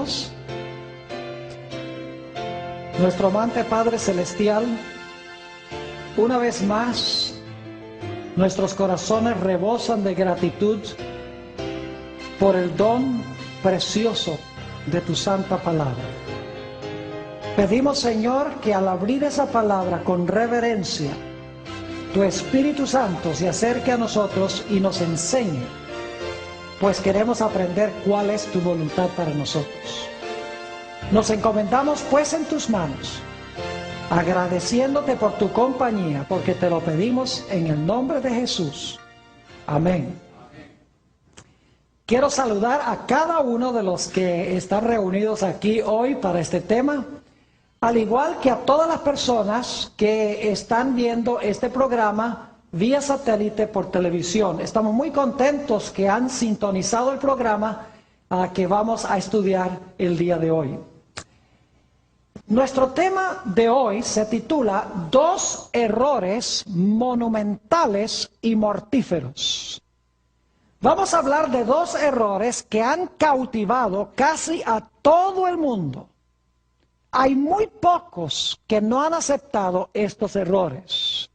hermanos. Nuestro amante Padre Celestial, una vez más, nuestros corazones rebosan de gratitud por el don precioso de tu santa palabra. Pedimos, Señor, que al abrir esa palabra con reverencia, tu Espíritu Santo se acerque a nosotros y nos enseñe, pues queremos aprender cuál es tu voluntad para nosotros. Nos encomendamos pues en tus manos, agradeciéndote por tu compañía, porque te lo pedimos en el nombre de Jesús. Amén. Quiero saludar a cada uno de los que están reunidos aquí hoy para este tema, al igual que a todas las personas que están viendo este programa vía satélite por televisión. Estamos muy contentos que han sintonizado el programa que vamos a estudiar el día de hoy. Nuestro tema de hoy se titula Dos errores monumentales y mortíferos. Vamos a hablar de dos errores que han cautivado casi a todo el mundo. Hay muy pocos que no han aceptado estos errores.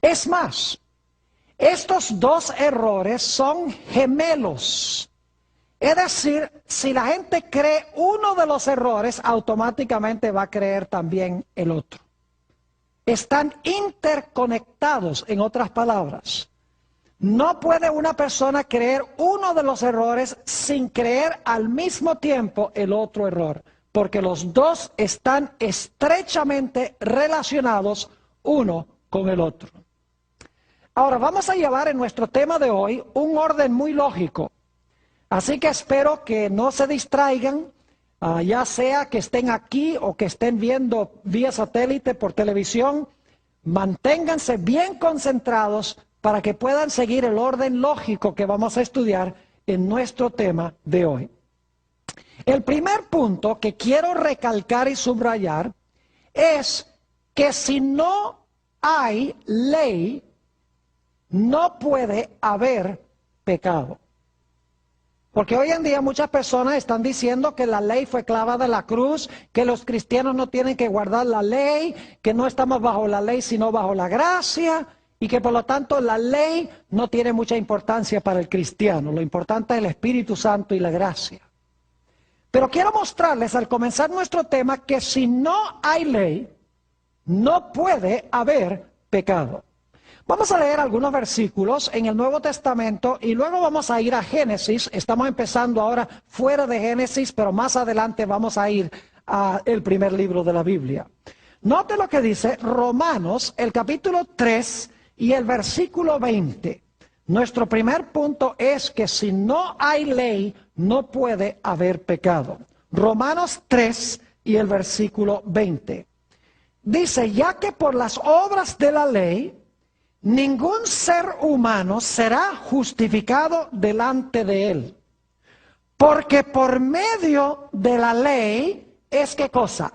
Es más, estos dos errores son gemelos. Es decir, si la gente cree uno de los errores, automáticamente va a creer también el otro. Están interconectados, en otras palabras. No puede una persona creer uno de los errores sin creer al mismo tiempo el otro error, porque los dos están estrechamente relacionados uno con el otro. Ahora, vamos a llevar en nuestro tema de hoy un orden muy lógico. Así que espero que no se distraigan, ya sea que estén aquí o que estén viendo vía satélite por televisión. Manténganse bien concentrados para que puedan seguir el orden lógico que vamos a estudiar en nuestro tema de hoy. El primer punto que quiero recalcar y subrayar es que si no hay ley, no puede haber pecado. Porque hoy en día muchas personas están diciendo que la ley fue clavada en la cruz, que los cristianos no tienen que guardar la ley, que no estamos bajo la ley sino bajo la gracia, y que por lo tanto la ley no tiene mucha importancia para el cristiano. Lo importante es el Espíritu Santo y la gracia. Pero quiero mostrarles al comenzar nuestro tema que si no hay ley, no puede haber pecado. Vamos a leer algunos versículos en el Nuevo Testamento y luego vamos a ir a Génesis. Estamos empezando ahora fuera de Génesis, pero más adelante vamos a ir al primer libro de la Biblia. Note lo que dice Romanos, el capítulo 3 y el versículo 20. Nuestro primer punto es que si no hay ley, no puede haber pecado. Romanos 3 y el versículo 20. Dice, ya que por las obras de la ley, ningún ser humano será justificado delante de él. Porque por medio de la ley es ¿qué cosa?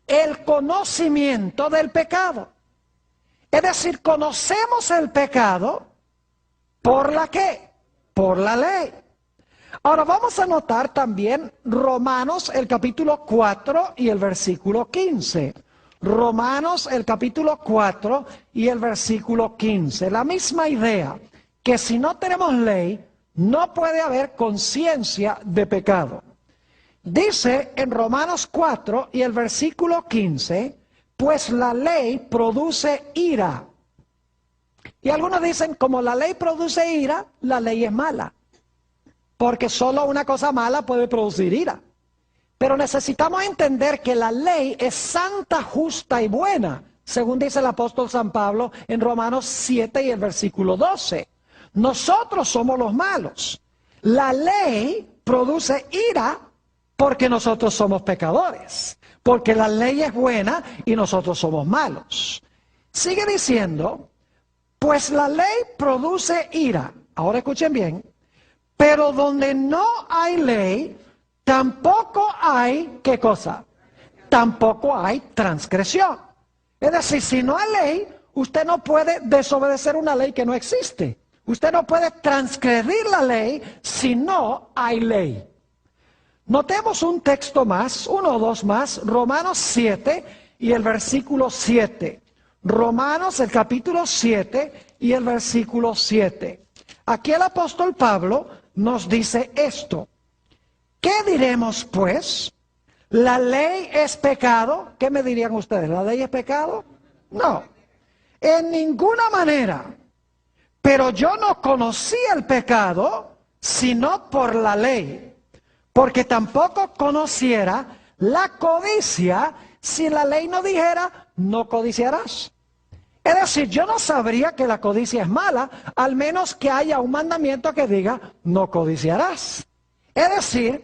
El conocimiento del pecado. Es decir, conocemos el pecado ¿por la qué? Por la ley. Ahora vamos a notar también Romanos el capítulo 4 y el versículo 15. Romanos el capítulo 4 y el versículo 15. La misma idea, que si no tenemos ley, no puede haber conciencia de pecado. Dice en Romanos 4 y el versículo 15, pues la ley produce ira. Y algunos dicen, como la ley produce ira, la ley es mala. Porque solo una cosa mala puede producir ira. Pero necesitamos entender que la ley es santa, justa y buena, según dice el apóstol San Pablo en Romanos 7 y el versículo 12. Nosotros somos los malos. La ley produce ira porque nosotros somos pecadores. Porque la ley es buena y nosotros somos malos. Sigue diciendo, pues la ley produce ira. Ahora escuchen bien. Pero donde no hay ley, tampoco hay, ¿qué cosa? Tampoco hay transgresión. Es decir, si no hay ley, usted no puede desobedecer una ley que no existe. Usted no puede transgredir la ley si no hay ley. Notemos un texto más, uno o dos más, Romanos 7 y el versículo 7. Romanos el capítulo 7 y el versículo 7. Aquí el apóstol Pablo nos dice esto. ¿Qué diremos pues? ¿La ley es pecado? ¿Qué me dirían ustedes? ¿La ley es pecado? No, en ninguna manera. Pero yo no conocí el pecado sino por la ley, porque tampoco conociera la codicia si la ley no dijera, no codiciarás. Es decir, yo no sabría que la codicia es mala, al menos que haya un mandamiento que diga, no codiciarás. Es decir,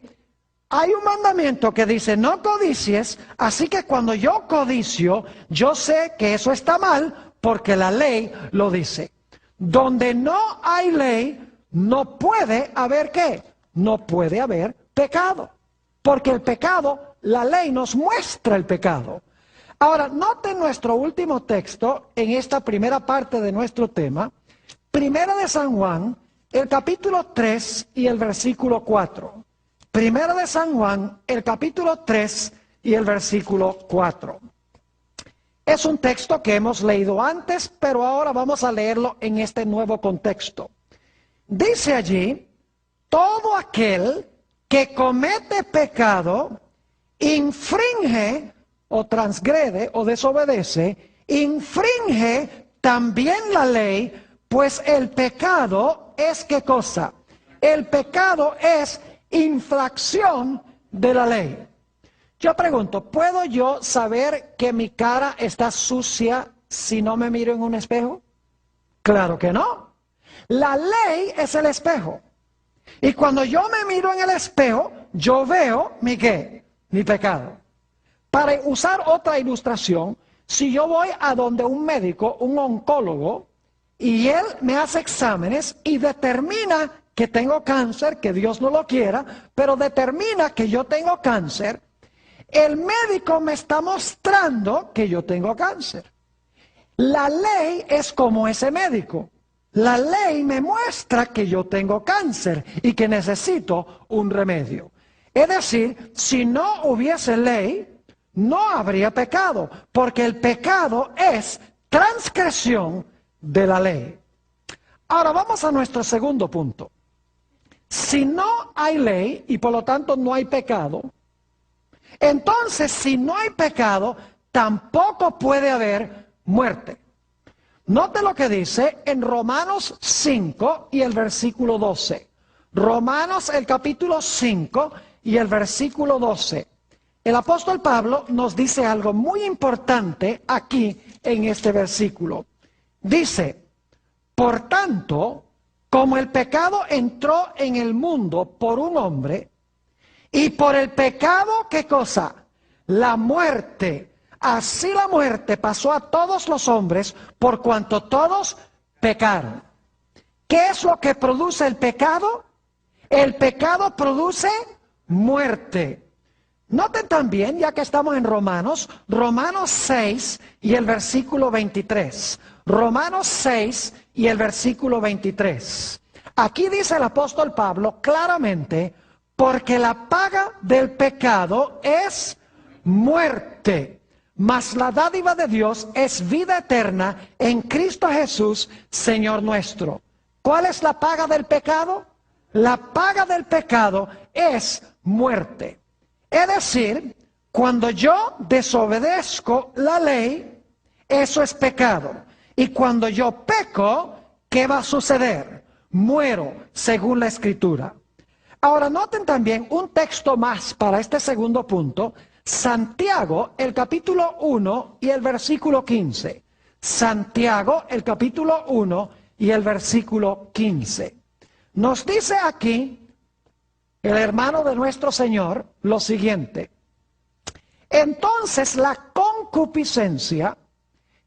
hay un mandamiento que dice, no codicies, así que cuando yo codicio, yo sé que eso está mal, porque la ley lo dice. Donde no hay ley, no puede haber ¿qué? No puede haber pecado. Porque el pecado, la ley nos muestra el pecado. Ahora, noten nuestro último texto en esta primera parte de nuestro tema. Primera de San Juan, el capítulo 3 y el versículo 4. Primera de San Juan, el capítulo 3 y el versículo 4. Es un texto que hemos leído antes, pero ahora vamos a leerlo en este nuevo contexto. Dice allí, todo aquel que comete pecado, infringe o transgrede o desobedece, infringe también la ley, pues el pecado es ¿qué cosa? El pecado es infracción de la ley. Yo pregunto, ¿puedo yo saber que mi cara está sucia si no me miro en un espejo? Claro que no. La ley es el espejo. Y cuando yo me miro en el espejo, yo veo mi ¿qué? Mi pecado. Para usar otra ilustración, si yo voy a donde un médico, un oncólogo, y él me hace exámenes y determina que tengo cáncer, que Dios no lo quiera, pero determina que yo tengo cáncer, el médico me está mostrando que yo tengo cáncer. La ley es como ese médico. La ley me muestra que yo tengo cáncer y que necesito un remedio. Es decir, si no hubiese ley, no habría pecado, porque el pecado es transgresión de la ley. Ahora vamos a nuestro segundo punto. Si no hay ley y por lo tanto no hay pecado, entonces si no hay pecado, tampoco puede haber muerte. Note lo que dice en Romanos 5 y el versículo 12. Romanos el capítulo 5 y el versículo 12. El apóstol Pablo nos dice algo muy importante aquí en este versículo. Dice, por tanto, como el pecado entró en el mundo por un hombre, y por el pecado, ¿qué cosa? La muerte. Así la muerte pasó a todos los hombres por cuanto todos pecaron. ¿Qué es lo que produce el pecado? El pecado produce muerte. Noten también, ya que estamos en Romanos, Romanos 6 y el versículo 23. Romanos 6 y el versículo 23. Aquí dice el apóstol Pablo claramente, porque la paga del pecado es muerte, mas la dádiva de Dios es vida eterna en Cristo Jesús, Señor nuestro. ¿Cuál es la paga del pecado? La paga del pecado es muerte. Es decir, cuando yo desobedezco la ley, eso es pecado. Y cuando yo peco, ¿qué va a suceder? Muero, según la Escritura. Ahora noten también un texto más para este segundo punto, Santiago, el capítulo 1 y el versículo 15. Santiago, el capítulo 1 y el versículo 15. Nos dice aquí el hermano de nuestro Señor lo siguiente. Entonces la concupiscencia,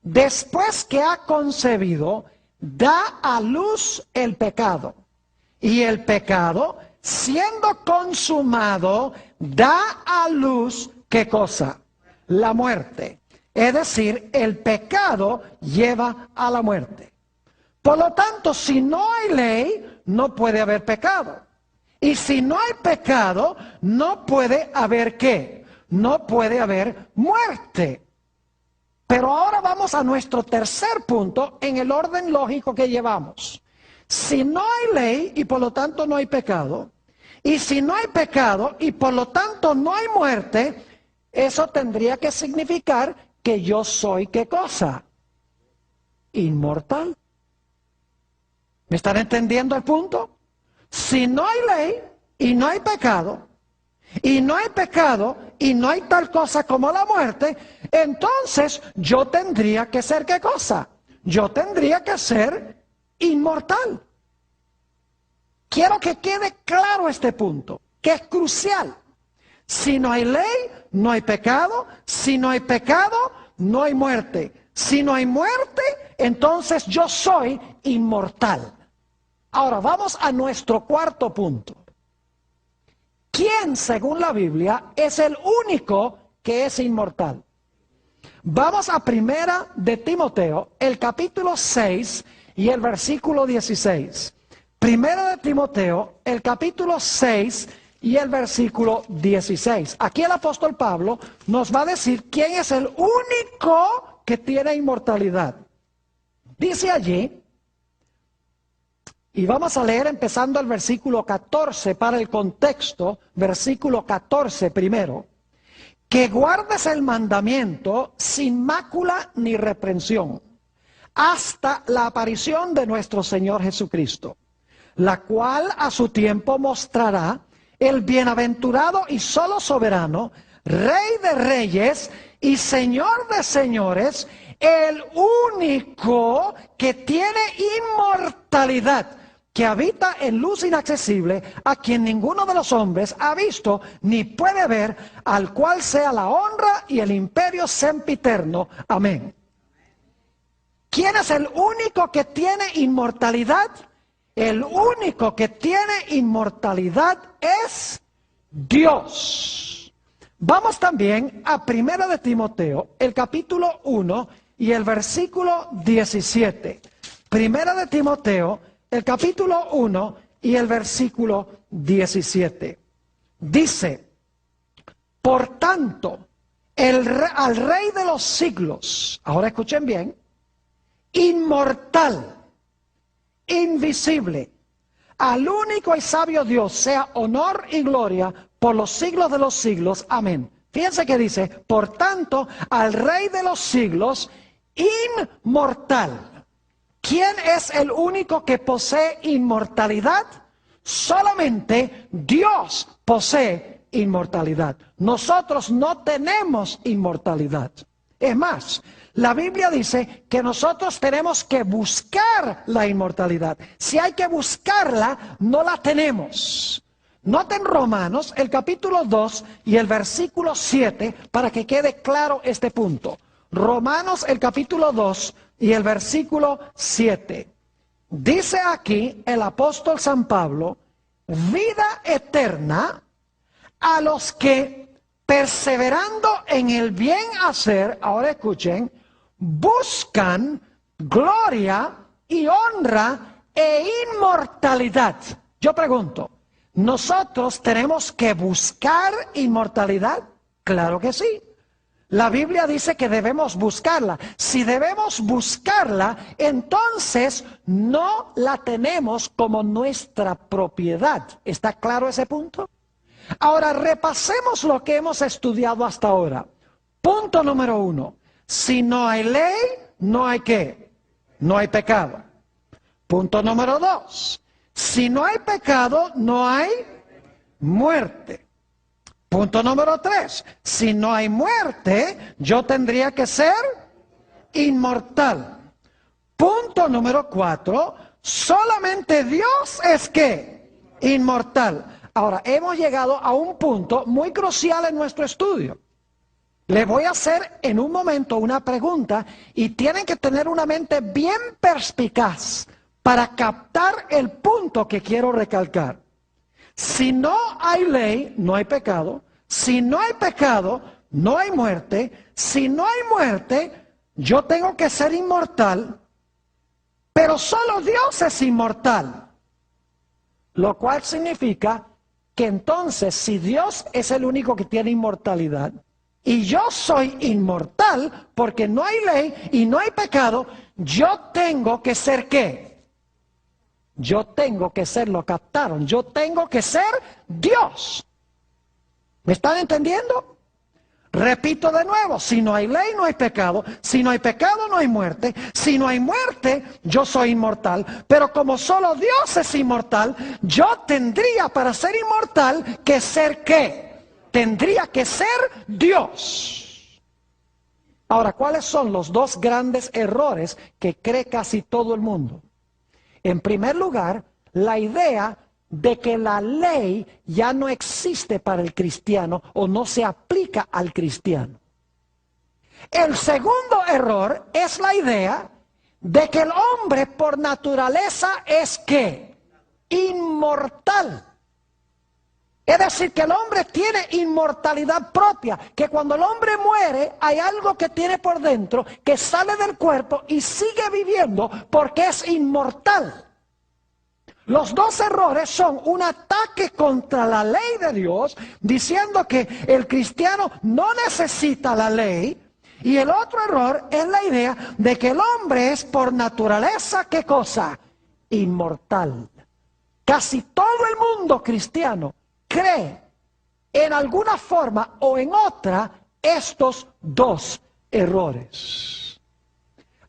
después que ha concebido, da a luz el pecado. Y el pecado, siendo consumado, da a luz, ¿qué cosa? La muerte. Es decir, el pecado lleva a la muerte. Por lo tanto, si no hay ley, no puede haber pecado. Y si no hay pecado, no puede haber ¿qué? No puede haber muerte. Pero ahora vamos a nuestro tercer punto en el orden lógico que llevamos. Si no hay ley y por lo tanto no hay pecado, y si no hay pecado y por lo tanto no hay muerte, eso tendría que significar que yo soy ¿qué cosa? Inmortal. ¿Me están entendiendo el punto? Si no hay ley y no hay pecado, y no hay pecado y no hay tal cosa como la muerte, entonces yo tendría que ser ¿qué cosa? Yo tendría que ser inmortal. Quiero que quede claro este punto, que es crucial. Si no hay ley, no hay pecado. Si no hay pecado, no hay muerte. Si no hay muerte, entonces yo soy inmortal. Ahora vamos a nuestro cuarto punto. ¿Quién, según la Biblia, es el único que es inmortal? Vamos a Primera de Timoteo, el capítulo 6 y el versículo 16. Primera de Timoteo, el capítulo 6 y el versículo 16. Aquí el apóstol Pablo nos va a decir quién es el único que tiene inmortalidad. Dice allí, y vamos a leer empezando el versículo 14 para el contexto, versículo 14 primero, que guardes el mandamiento sin mácula ni reprensión, hasta la aparición de nuestro Señor Jesucristo, la cual a su tiempo mostrará el bienaventurado y solo soberano, Rey de reyes y Señor de señores, el único que tiene inmortalidad, que habita en luz inaccesible, a quien ninguno de los hombres ha visto ni puede ver, al cual sea la honra y el imperio sempiterno. Amén. ¿Quién es el único que tiene inmortalidad? El único que tiene inmortalidad es Dios. Vamos también a Primera de Timoteo, el capítulo 1 y el versículo 17. Primera de Timoteo, el capítulo 1 y el versículo 17. Dice, por tanto, al Rey de los siglos, ahora escuchen bien, inmortal, invisible, al único y sabio Dios, sea honor y gloria por los siglos de los siglos. Amén. Fíjense que dice, por tanto, al Rey de los siglos, inmortal. ¿Quién es el único que posee inmortalidad? Solamente Dios posee inmortalidad. Nosotros no tenemos inmortalidad. Es más, la Biblia dice que nosotros tenemos que buscar la inmortalidad. Si hay que buscarla, no la tenemos. Noten Romanos, el capítulo 2 y el versículo 7, para que quede claro este punto. Romanos, el capítulo 2 y el versículo 7. Dice aquí el apóstol San Pablo, vida eterna a los que perseverando en el bien hacer, ahora escuchen, buscan gloria y honra e inmortalidad. Yo pregunto, ¿nosotros tenemos que buscar inmortalidad? Claro que sí. La Biblia dice que debemos buscarla. Si debemos buscarla, entonces no la tenemos como nuestra propiedad. ¿Está claro ese punto? Ahora repasemos lo que hemos estudiado hasta ahora. Punto número 1. Si no hay ley, no hay ¿qué? No hay pecado. Punto número 2. Si no hay pecado, no hay muerte. Punto número 3. Si no hay muerte, yo tendría que ser inmortal. Punto número 4. Solamente Dios es ¿qué? Inmortal. Ahora, hemos llegado a un punto muy crucial en nuestro estudio. Le voy a hacer en un momento una pregunta y tienen que tener una mente bien perspicaz para captar el punto que quiero recalcar. Si no hay ley, no hay pecado. Si no hay pecado, no hay muerte. Si no hay muerte, yo tengo que ser inmortal. Pero solo Dios es inmortal. Lo cual significa que entonces si Dios es el único que tiene inmortalidad y yo soy inmortal porque no hay ley y no hay pecado, yo tengo que ser ¿qué? Yo tengo que ser, lo captaron, yo tengo que ser Dios. ¿Me están entendiendo? Repito de nuevo, si no hay ley no hay pecado, si no hay pecado no hay muerte, si no hay muerte yo soy inmortal, pero como solo Dios es inmortal, yo tendría para ser inmortal que ser ¿qué? Tendría que ser Dios. Ahora, ¿cuáles son los dos grandes errores que cree casi todo el mundo? En primer lugar, la idea de que la ley ya no existe para el cristiano o no se aplica al cristiano. El segundo error es la idea de que el hombre por naturaleza es ¿qué? Inmortal. Es decir, que el hombre tiene inmortalidad propia, que cuando el hombre muere hay algo que tiene por dentro que sale del cuerpo y sigue viviendo porque es inmortal. Los dos errores son un ataque contra la ley de Dios, diciendo que el cristiano no necesita la ley. Y el otro error es la idea de que el hombre es por naturaleza, ¿qué cosa? Inmortal. Casi todo el mundo cristiano cree en alguna forma o en otra estos dos errores.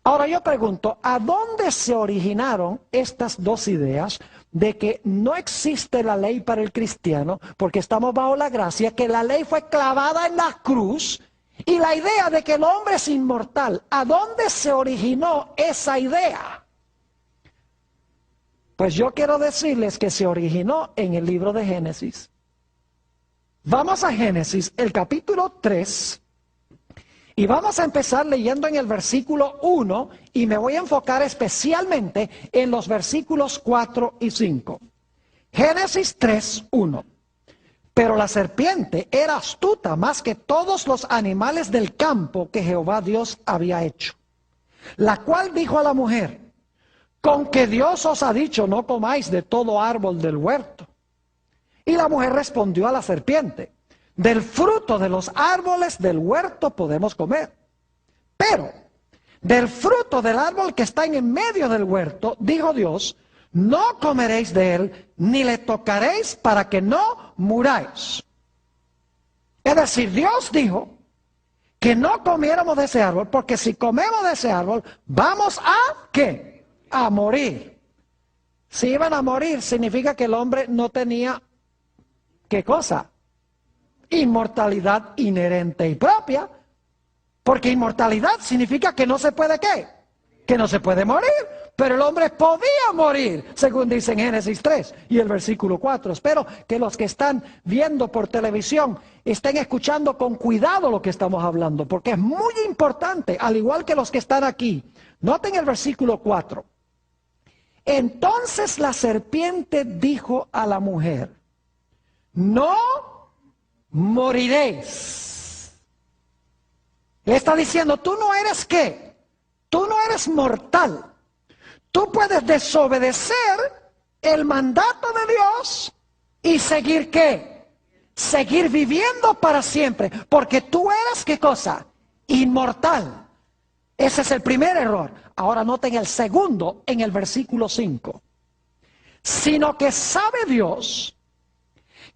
Ahora yo pregunto, ¿a dónde se originaron estas dos ideas de que no existe la ley para el cristiano, porque estamos bajo la gracia, que la ley fue clavada en la cruz, y la idea de que el hombre es inmortal? ¿A dónde se originó esa idea? Pues yo quiero decirles que se originó en el libro de Génesis. Vamos a Génesis, el capítulo 3. Y vamos a empezar leyendo en el versículo 1 y me voy a enfocar especialmente en los versículos 4 y 5. Génesis 3, 1. Pero la serpiente era astuta más que todos los animales del campo que Jehová Dios había hecho, la cual dijo a la mujer: ¿con que Dios os ha dicho no comáis de todo árbol del huerto? Y la mujer respondió a la serpiente: del fruto de los árboles del huerto podemos comer, pero del fruto del árbol que está en medio del huerto, dijo Dios, no comeréis de él, ni le tocaréis para que no muráis. Es decir, Dios dijo que no comiéramos de ese árbol, porque si comemos de ese árbol, vamos a ¿qué? A morir. Si iban a morir, significa que el hombre no tenía, ¿qué cosa? Inmortalidad inherente y propia, porque inmortalidad significa que no se puede ¿qué? Que no se puede morir, pero el hombre podía morir, según dice en Génesis 3 y el versículo 4. Espero que los que están viendo por televisión estén escuchando con cuidado lo que estamos hablando, porque es muy importante, al igual que los que están aquí. Noten el versículo 4. Entonces la serpiente dijo a la mujer: no moriréis. Le está diciendo, tú no eres ¿qué? Tú no eres mortal. Tú puedes desobedecer el mandato de Dios y seguir ¿qué? Seguir viviendo para siempre, porque tú eres ¿qué cosa? Inmortal. Ese es el primer error. Ahora noten el segundo en el versículo 5. Sino que sabe Dios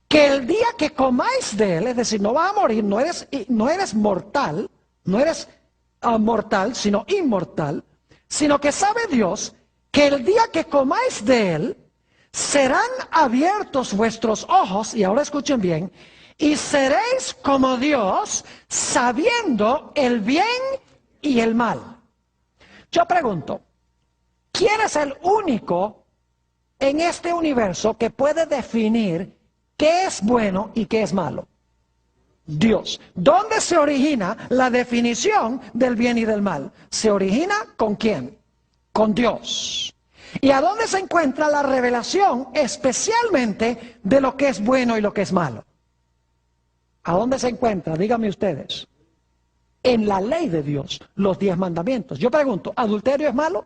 que el día que comáis de él, es decir, no vas a morir, no eres mortal, no eres mortal, sino inmortal, sino que sabe Dios que el día que comáis de él, serán abiertos vuestros ojos, y ahora escuchen bien, y seréis como Dios, sabiendo el bien y el mal. Yo pregunto, ¿quién es el único en este universo que puede definir qué es bueno y qué es malo? Dios. ¿Dónde se origina la definición del bien y del mal? ¿Se origina con quién? Con Dios. ¿Y a dónde se encuentra la revelación especialmente de lo que es bueno y lo que es malo? ¿A dónde se encuentra? Díganme ustedes. En la ley de Dios, los 10 mandamientos. Yo pregunto, ¿adulterio es malo?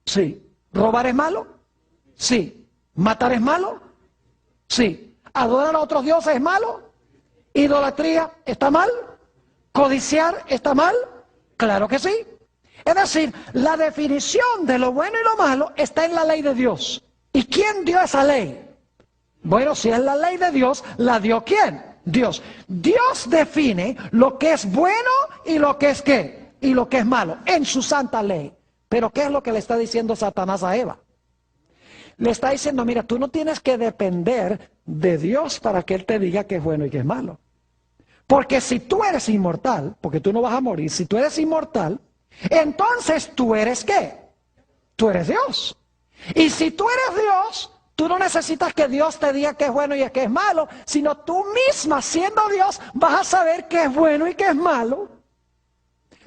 Sí. ¿Robar es malo? Sí. ¿Matar es malo? Sí. ¿Adorar a otros dioses es malo? ¿Idolatría está mal? ¿Codiciar está mal? Claro que sí. Es decir, la definición de lo bueno y lo malo está en la ley de Dios. ¿Y quién dio esa ley? Bueno, si es la ley de Dios, ¿la dio quién? Dios. Dios define lo que es bueno y lo que es ¿qué? Y lo que es malo, en su santa ley. Pero ¿qué es lo que le está diciendo Satanás a Eva? Le está diciendo, mira, tú no tienes que depender de Dios para que Él te diga qué es bueno y qué es malo. Porque si tú eres inmortal, porque tú no vas a morir, si tú eres inmortal, entonces tú eres ¿qué? Tú eres Dios. Y si tú eres Dios, tú no necesitas que Dios te diga qué es bueno y qué es malo, sino tú misma, siendo Dios, vas a saber qué es bueno y qué es malo.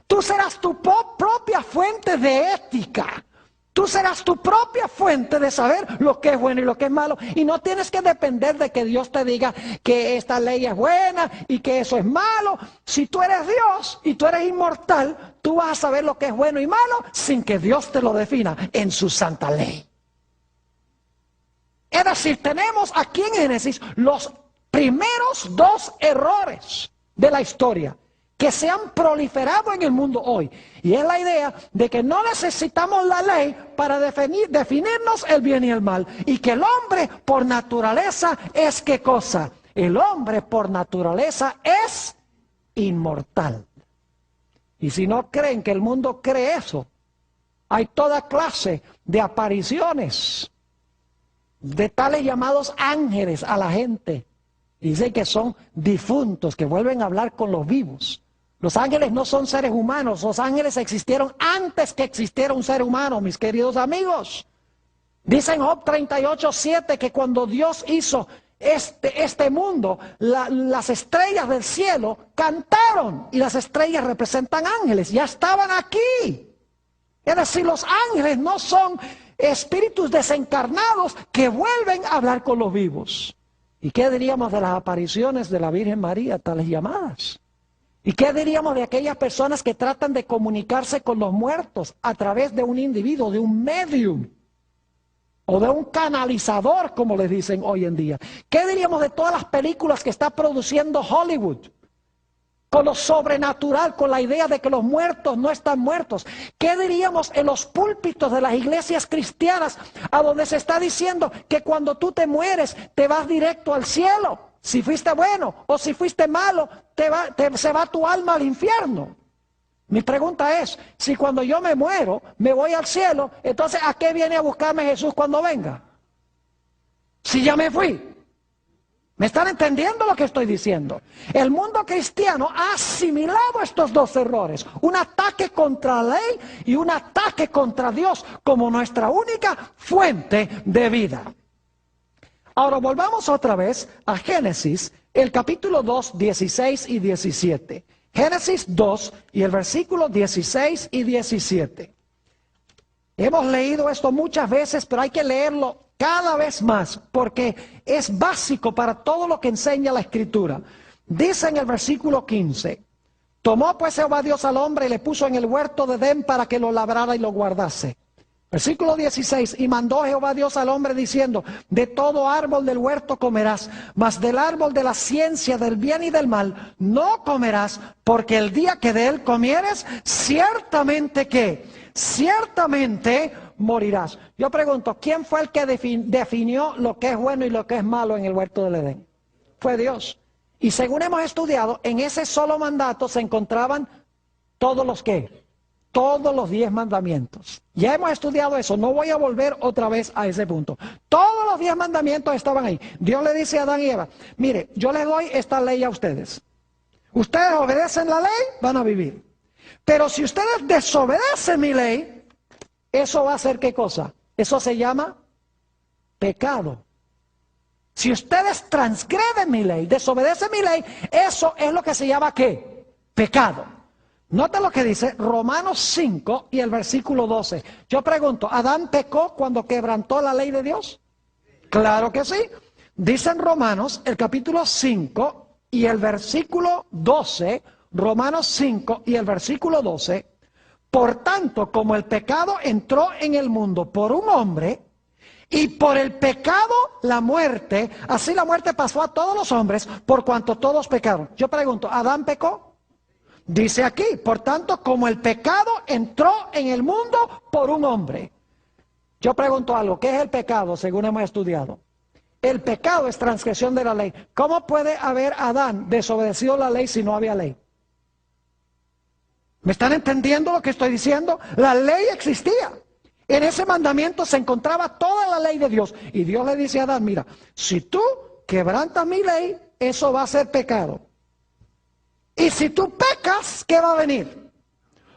Tú serás tu propia fuente de ética. Tú serás tu propia fuente de saber lo que es bueno y lo que es malo. Y no tienes que depender de que Dios te diga que esta ley es buena y que eso es malo. Si tú eres Dios y tú eres inmortal, tú vas a saber lo que es bueno y malo sin que Dios te lo defina en su santa ley. Es decir, tenemos aquí en Génesis los primeros dos errores de la historia que se han proliferado en el mundo hoy. Y es la idea de que no necesitamos la ley para definirnos el bien y el mal. Y que el hombre por naturaleza es ¿qué cosa? El hombre por naturaleza es inmortal. Y si no creen que el mundo cree eso, hay toda clase de apariciones de tales llamados ángeles a la gente. Dicen que son difuntos, que vuelven a hablar con los vivos. Los ángeles no son seres humanos, los ángeles existieron antes que existiera un ser humano, mis queridos amigos. Dicen Job 38:7 que cuando Dios hizo este mundo, las estrellas del cielo cantaron, y las estrellas representan ángeles, ya estaban aquí. Es decir, los ángeles no son espíritus desencarnados que vuelven a hablar con los vivos. ¿Y qué diríamos de las apariciones de la Virgen María, tales llamadas? ¿Y qué diríamos de aquellas personas que tratan de comunicarse con los muertos a través de un individuo, de un medium? O de un canalizador, como les dicen hoy en día. ¿Qué diríamos de todas las películas que está produciendo Hollywood? Con lo sobrenatural, con la idea de que los muertos no están muertos. ¿Qué diríamos en los púlpitos de las iglesias cristianas, a donde se está diciendo que cuando tú te mueres, te vas directo al cielo? Si fuiste bueno o si fuiste malo, se va tu alma al infierno. Mi pregunta es, si cuando yo me muero, me voy al cielo, entonces ¿a qué viene a buscarme Jesús cuando venga? Si ya me fui. ¿Me están entendiendo lo que estoy diciendo? El mundo cristiano ha asimilado estos dos errores. Un ataque contra la ley y un ataque contra Dios como nuestra única fuente de vida. Ahora volvamos otra vez a Génesis, el capítulo 2, 16 y 17. Génesis 2 y el versículo 16 y 17. Hemos leído esto muchas veces, pero hay que leerlo cada vez más, porque es básico para todo lo que enseña la Escritura. Dice en el versículo 15, tomó pues Jehová Dios al hombre y le puso en el huerto de Edén para que lo labrara y lo guardase. Versículo 16, y mandó Jehová Dios al hombre diciendo, de todo árbol del huerto comerás, mas del árbol de la ciencia del bien y del mal no comerás, porque el día que de él comieres, ciertamente ¿qué? Ciertamente morirás. Yo pregunto, ¿quién fue el que definió lo que es bueno y lo que es malo en el huerto del Edén? Fue Dios. Y según hemos estudiado, en ese solo mandato se encontraban todos los ¿qué? Todos los 10 mandamientos. Ya hemos estudiado eso, no voy a volver otra vez a ese punto. Todos los 10 mandamientos estaban ahí. Dios le dice a Adán y Eva, mire, yo les doy esta ley a ustedes. Ustedes obedecen la ley, van a vivir. Pero si ustedes desobedecen mi ley, eso va a ser ¿qué cosa? Eso se llama pecado. Si ustedes transgreden mi ley, desobedecen mi ley, eso es lo que se llama ¿qué? Pecado. Nota lo que dice Romanos 5 y el versículo 12. Yo pregunto, ¿Adán pecó cuando quebrantó la ley de Dios? Claro que sí. Dice en Romanos, el capítulo 5 y el versículo 12, Romanos 5 y el versículo 12, por tanto, como el pecado entró en el mundo por un hombre, Y por el pecado, la muerte, así la muerte pasó a todos los hombres, por cuanto todos pecaron. Yo pregunto, ¿Adán pecó? Dice aquí, por tanto, como el pecado entró en el mundo por un hombre. Yo pregunto algo, ¿qué es el pecado según hemos estudiado? El pecado es transgresión de la ley. ¿Cómo puede haber Adán desobedecido la ley si no había ley? ¿Me están entendiendo lo que estoy diciendo? La ley existía. En ese mandamiento se encontraba toda la ley de Dios. Y Dios le dice a Adán, mira, si tú quebrantas mi ley, eso va a ser pecado. Y si tú pecas, ¿qué va a venir?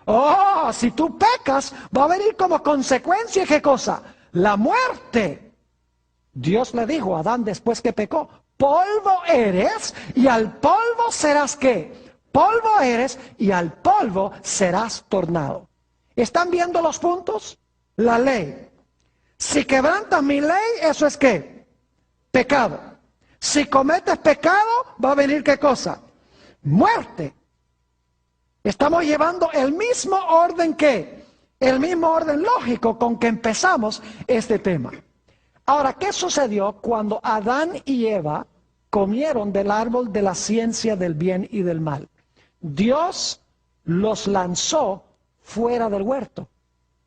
Oh, si tú pecas, va a venir como consecuencia, ¿qué cosa? La muerte. Dios le dijo a Adán después que pecó, polvo eres y al polvo serás ¿qué? Polvo eres y al polvo serás tornado. ¿Están viendo los puntos? La ley. Si quebrantas mi ley, ¿eso es qué? Pecado. Si cometes pecado, va a venir ¿qué cosa? Muerte. Estamos llevando el mismo orden que, el mismo orden lógico con que empezamos este tema. Ahora, ¿qué sucedió cuando Adán y Eva comieron del árbol de la ciencia del bien y del mal? Dios los lanzó fuera del huerto.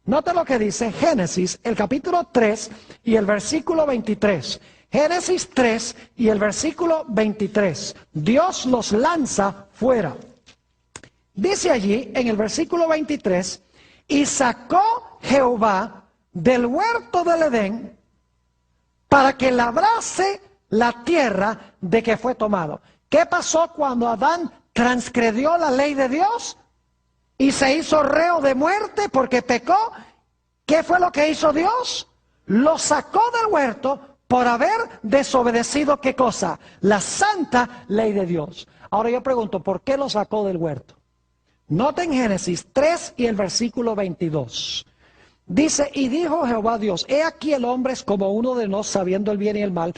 Note lo que dice Génesis, el capítulo 3 y el versículo 23. Génesis 3 y el versículo 23. Dios los lanza fuera. Dice allí en el versículo 23, y sacó Jehová del huerto del Edén para que labrase la tierra de que fue tomado. ¿Qué pasó cuando Adán transgredió la ley de Dios y se hizo reo de muerte porque pecó? ¿Qué fue lo que hizo Dios? Lo sacó del huerto por haber desobedecido, ¿qué cosa? La santa ley de Dios. Ahora yo pregunto, ¿por qué lo sacó del huerto? Noten Génesis 3 y el versículo 22. Dice, y dijo Jehová Dios, he aquí el hombre es como uno de nosotros sabiendo el bien y el mal.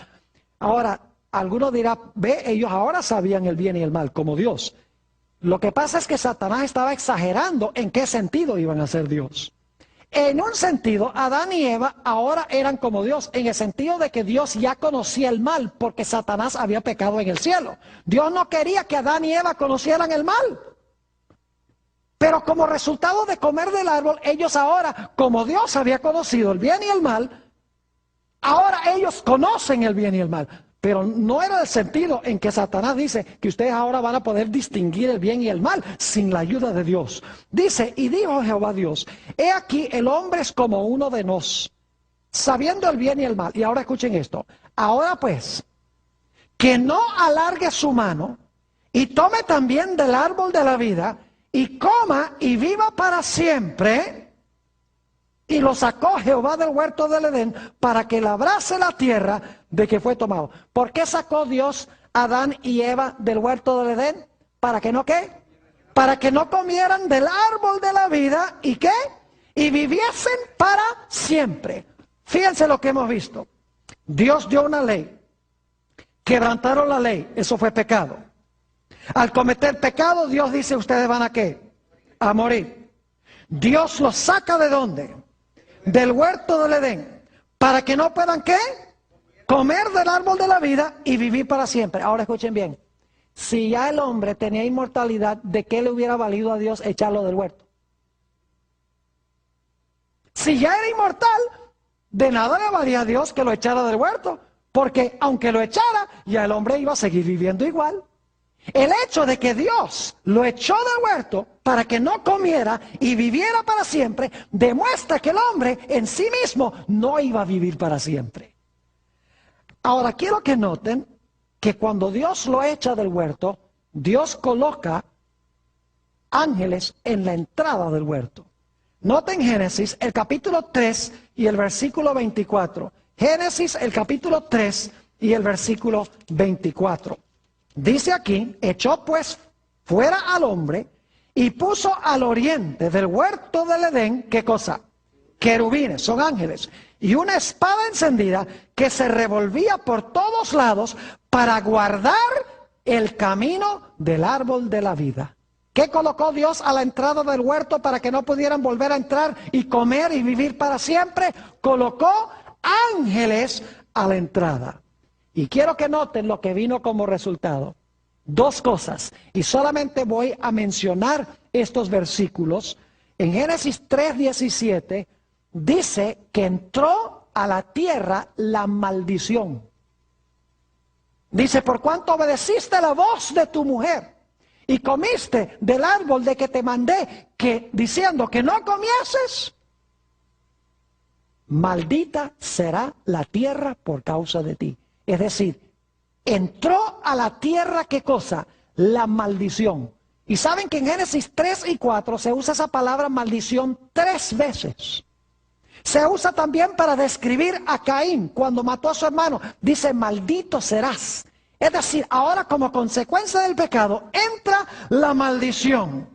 Ahora, alguno dirá, ve, ellos ahora sabían el bien y el mal, como Dios. Lo que pasa es que Satanás estaba exagerando en qué sentido iban a ser Dios. En un sentido, Adán y Eva ahora eran como Dios, en el sentido de que Dios ya conocía el mal, porque Satanás había pecado en el cielo. Dios no quería que Adán y Eva conocieran el mal. Pero como resultado de comer del árbol, ellos ahora, como Dios había conocido el bien y el mal, ahora ellos conocen el bien y el mal. Pero no era el sentido en que Satanás dice que ustedes ahora van a poder distinguir el bien y el mal sin la ayuda de Dios. Dice, y dijo Jehová Dios, he aquí el hombre es como uno de nosotros, sabiendo el bien y el mal. Y ahora escuchen esto. Ahora pues, que no alargue su mano y tome también del árbol de la vida y coma y viva para siempre. Y lo sacó Jehová del huerto del Edén para que labrase la tierra de que fue tomado. ¿Por qué sacó Dios a Adán y Eva del huerto del Edén? ¿Para que no qué? Para que no comieran del árbol de la vida y qué? Y viviesen para siempre. Fíjense lo que hemos visto. Dios dio una ley. Quebrantaron la ley. Eso fue pecado. Al cometer pecado, Dios dice, ¿ustedes van a qué? A morir. Dios los saca ¿de dónde? Del huerto del Edén. ¿Para que no puedan qué? Comer del árbol de la vida y vivir para siempre. Ahora escuchen bien. Si ya el hombre tenía inmortalidad, ¿de qué le hubiera valido a Dios echarlo del huerto? Si ya era inmortal, de nada le valía a Dios que lo echara del huerto. Porque aunque lo echara, ya el hombre iba a seguir viviendo igual. El hecho de que Dios lo echó del huerto para que no comiera y viviera para siempre, demuestra que el hombre en sí mismo no iba a vivir para siempre. Ahora quiero que noten que cuando Dios lo echa del huerto, Dios coloca ángeles en la entrada del huerto. Noten Génesis, el capítulo 3 y el versículo 24. Génesis, el capítulo 3 y el versículo 24. Dice aquí, echó pues fuera al hombre y puso al oriente del huerto del Edén, ¿qué cosa? Querubines, son ángeles, y una espada encendida que se revolvía por todos lados para guardar el camino del árbol de la vida. ¿Qué colocó Dios a la entrada del huerto para que no pudieran volver a entrar y comer y vivir para siempre? Colocó ángeles a la entrada. Y quiero que noten lo que vino como resultado. Dos cosas. Y solamente voy a mencionar estos versículos. En Génesis 3:17 dice que entró a la tierra la maldición. Dice, por cuanto obedeciste la voz de tu mujer y comiste del árbol de que te mandé, diciendo que no comieses, maldita será la tierra por causa de ti. Es decir, entró a la tierra, ¿qué cosa? La maldición. Y saben que en Génesis 3 y 4 se usa esa palabra maldición 3 veces. Se usa también para describir a Caín cuando mató a su hermano. Dice, maldito serás. Es decir, ahora como consecuencia del pecado entra la maldición.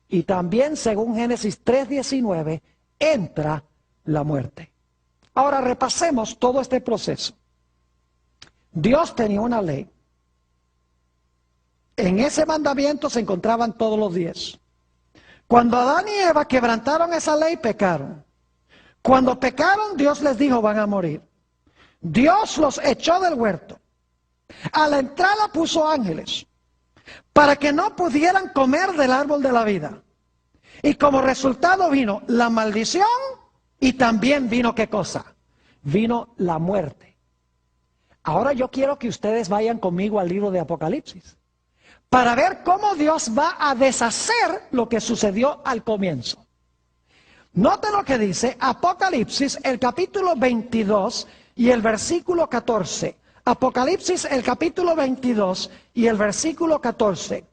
Y también, según Génesis 3:19, entra la muerte. Ahora repasemos todo este proceso. Dios tenía una ley. En ese mandamiento se encontraban todos los 10. Cuando Adán y Eva quebrantaron esa ley, pecaron. Cuando pecaron, Dios les dijo, van a morir. Dios los echó del huerto. A la entrada puso ángeles para que no pudieran comer del árbol de la vida. Y como resultado vino la maldición y también vino ¿qué cosa? Vino la muerte. Ahora yo quiero que ustedes vayan conmigo al libro de Apocalipsis para ver cómo Dios va a deshacer lo que sucedió al comienzo. Note lo que dice Apocalipsis, el capítulo 22 y el versículo 14. Apocalipsis, el capítulo 22 y el versículo 14.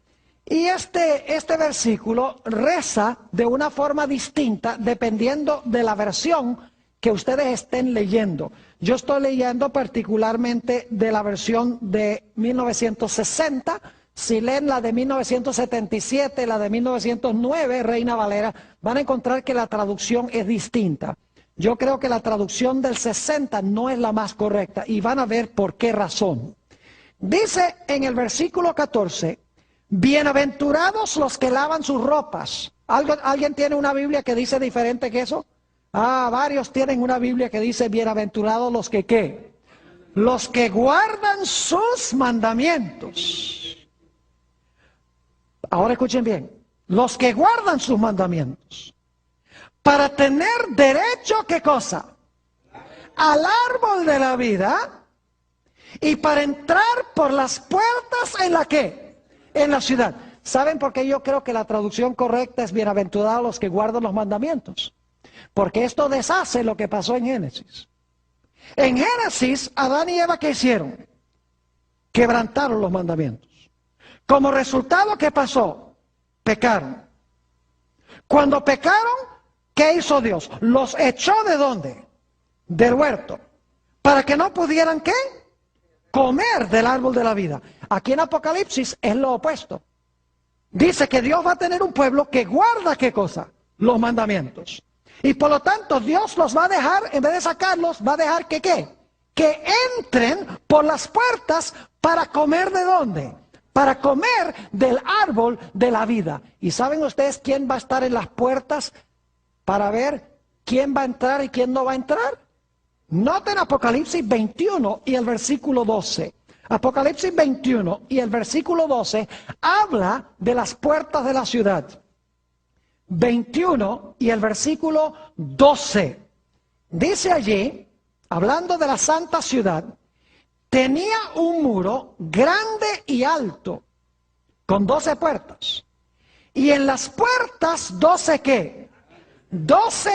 Y este versículo reza de una forma distinta dependiendo de la versión que ustedes estén leyendo. Yo estoy leyendo particularmente de la versión de 1960. Si leen la de 1977, la de 1909, Reina Valera, van a encontrar que la traducción es distinta. Yo creo que la traducción del 60 no es la más correcta y van a ver por qué razón. Dice en el versículo 14, bienaventurados los que lavan sus ropas. ¿Alguien tiene una Biblia que dice diferente que eso? Varios tienen una Biblia que dice bienaventurados los que ¿qué? Los que guardan sus mandamientos. Ahora escuchen bien, los que guardan sus mandamientos, para tener derecho, ¿qué cosa? Al árbol de la vida, y para entrar por las puertas en la ¿qué? En la ciudad. ¿Saben por qué yo creo que la traducción correcta es bienaventurados los que guardan los mandamientos? Porque esto deshace lo que pasó en Génesis. En Génesis, Adán y Eva, ¿qué hicieron? Quebrantaron los mandamientos. Como resultado, ¿qué pasó? Pecaron. Cuando pecaron, ¿qué hizo Dios? Los echó ¿de dónde? Del huerto. Para que no pudieran, ¿qué? Comer del árbol de la vida. Aquí en Apocalipsis es lo opuesto. Dice que Dios va a tener un pueblo que guarda, ¿qué cosa? Los mandamientos. Y por lo tanto, Dios los va a dejar, en vez de sacarlos, va a dejar que ¿qué? Que entren por las puertas para comer ¿de dónde? Para comer del árbol de la vida. ¿Y saben ustedes quién va a estar en las puertas para ver quién va a entrar y quién no va a entrar? Noten Apocalipsis 21 y el versículo 12. Apocalipsis 21 y el versículo 12 habla de las puertas de la ciudad. 21 y el versículo 12. Dice allí, hablando de la santa ciudad, tenía un muro grande y alto, con 12 puertas. Y en las puertas, 12 ¿qué? 12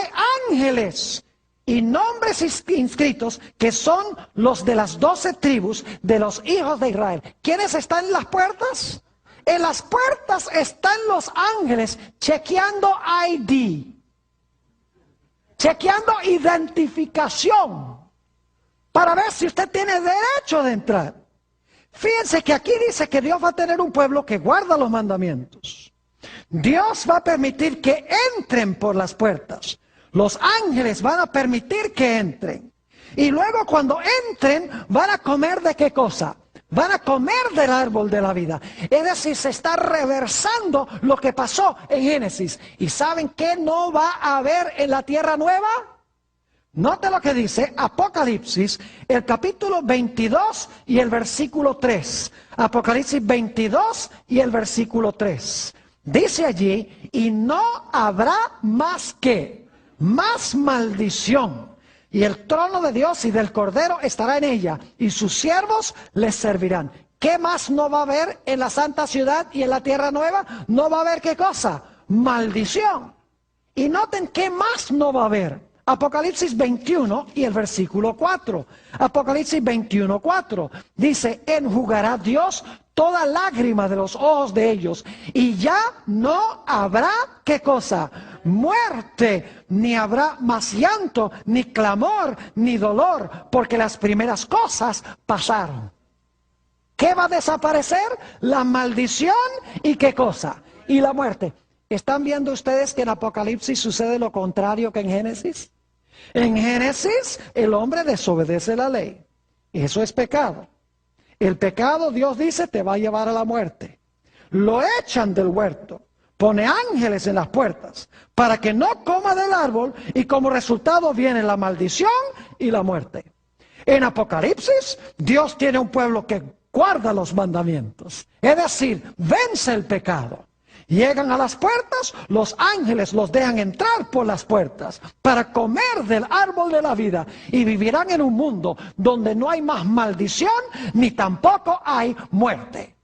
ángeles y nombres inscritos que son los de las 12 tribus de los hijos de Israel. ¿Quiénes están en las puertas? En las puertas están los ángeles chequeando ID, chequeando identificación, para ver si usted tiene derecho de entrar. Fíjense que aquí dice que Dios va a tener un pueblo que guarda los mandamientos. Dios va a permitir que entren por las puertas. Los ángeles van a permitir que entren. Y luego cuando entren, van a comer ¿de qué cosa? Van a comer del árbol de la vida. Es decir, se está reversando lo que pasó en Génesis. ¿Y saben qué no va a haber en la tierra nueva? Note lo que dice Apocalipsis, el capítulo 22 y el versículo 3. Apocalipsis 22 y el versículo 3. Dice allí, y no habrá más que, más maldición. Y el trono de Dios y del Cordero estará en ella, y sus siervos les servirán. ¿Qué más no va a haber en la santa ciudad y en la tierra nueva? No va a haber ¿qué cosa? Maldición. Y noten qué más no va a haber. Apocalipsis 21 y el versículo 4. Apocalipsis 21, 4. Dice, enjugará Dios toda lágrima de los ojos de ellos, y ya no habrá ¿qué cosa? Muerte, ni habrá más llanto, ni clamor, ni dolor, porque las primeras cosas pasaron. ¿Qué va a desaparecer? La maldición y ¿qué cosa? Y la muerte. ¿Están viendo ustedes que en Apocalipsis sucede lo contrario que en Génesis? En Génesis el hombre desobedece la ley. Eso es pecado. El pecado, Dios dice, te va a llevar a la muerte. Lo echan del huerto. Pone ángeles en las puertas para que no coma del árbol, y como resultado viene la maldición y la muerte. En Apocalipsis, Dios tiene un pueblo que guarda los mandamientos. Es decir, vence el pecado. Llegan a las puertas, los ángeles los dejan entrar por las puertas para comer del árbol de la vida, y vivirán en un mundo donde no hay más maldición ni tampoco hay muerte.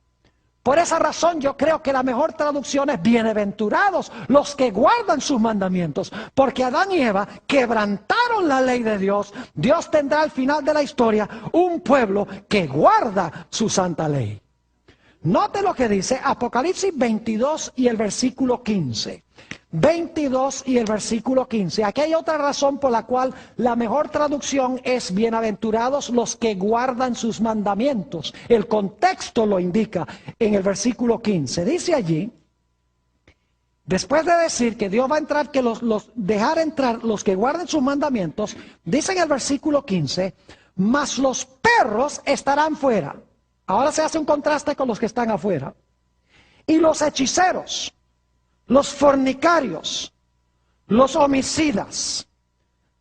Por esa razón yo creo que la mejor traducción es bienaventurados los que guardan sus mandamientos, porque Adán y Eva quebrantaron la ley de Dios. Dios tendrá al final de la historia un pueblo que guarda su santa ley. Note lo que dice Apocalipsis 22 y el versículo 15. 22 y el versículo 15. Aquí hay otra razón por la cual la mejor traducción es bienaventurados los que guardan sus mandamientos. El contexto lo indica en el versículo 15. Dice allí, después de decir que Dios va a entrar, que dejar entrar los que guarden sus mandamientos, dice en el versículo 15, mas los perros estarán fuera. Ahora se hace un contraste con los que están afuera. Y los hechiceros, los fornicarios, los homicidas,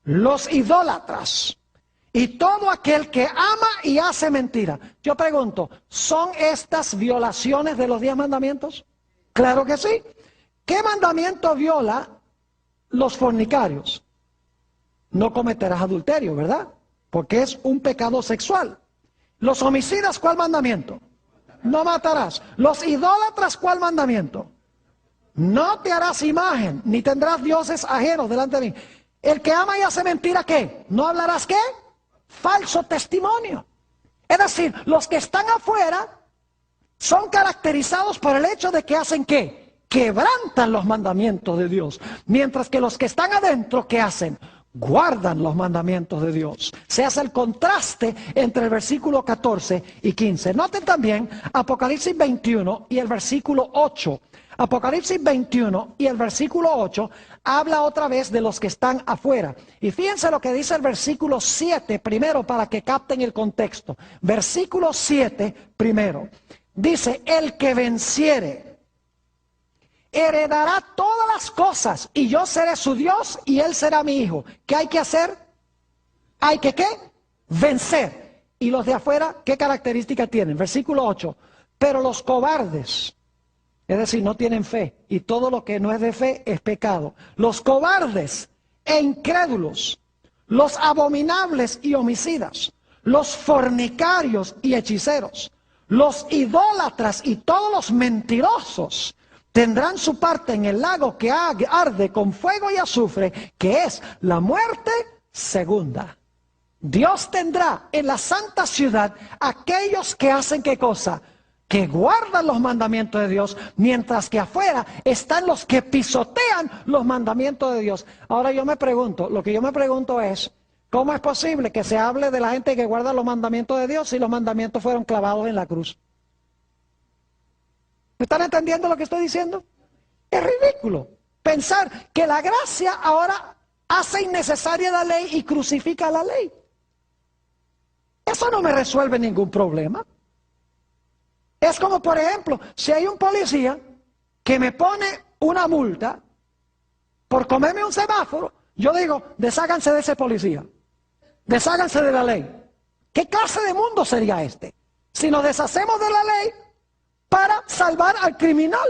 los idólatras y todo aquel que ama y hace mentira. Yo pregunto, ¿son estas violaciones de los 10 mandamientos? Claro que sí. ¿Qué mandamiento viola los fornicarios? No cometerás adulterio, ¿verdad? Porque es un pecado sexual. Los homicidas, ¿cuál mandamiento? No matarás. Los idólatras, ¿cuál mandamiento? No te harás imagen, ni tendrás dioses ajenos delante de mí. El que ama y hace mentira, ¿qué? ¿No hablarás qué? Falso testimonio. Es decir, los que están afuera son caracterizados por el hecho de que hacen ¿qué? Quebrantan los mandamientos de Dios. Mientras que los que están adentro, ¿qué hacen? Guardan los mandamientos de Dios. Se hace el contraste entre el versículo 14 y 15. Noten también Apocalipsis 21 y el versículo 8. Apocalipsis 21 y el versículo 8 habla otra vez de los que están afuera. Y fíjense lo que dice el versículo 7 primero para que capten el contexto. Versículo 7 primero. Dice, el que venciere heredará todas las cosas, y yo seré su Dios y él será mi hijo. ¿Qué hay que hacer? Hay que ¿qué? Vencer. ¿Y los de afuera qué característica tienen? Versículo 8. Pero los cobardes, es decir, no tienen fe, y todo lo que no es de fe es pecado. Los cobardes e incrédulos, los abominables y homicidas, los fornicarios y hechiceros, los idólatras y todos los mentirosos tendrán su parte en el lago que arde con fuego y azufre, que es la muerte segunda. Dios tendrá en la santa ciudad aquellos que hacen ¿qué cosa? Que guardan los mandamientos de Dios, mientras que afuera están los que pisotean los mandamientos de Dios. Ahora yo me pregunto, lo que yo me pregunto es, ¿cómo es posible que se hable de la gente que guarda los mandamientos de Dios si los mandamientos fueron clavados en la cruz? ¿Me están entendiendo lo que estoy diciendo? Es ridículo pensar que la gracia ahora hace innecesaria la ley y crucifica la ley. Eso no me resuelve ningún problema. Es como, por ejemplo, si hay un policía que me pone una multa por comerme un semáforo, Yo digo, desháganse de ese policía, desháganse de la ley. ¿Qué clase de mundo sería este? Si nos deshacemos de la ley para salvar al criminal.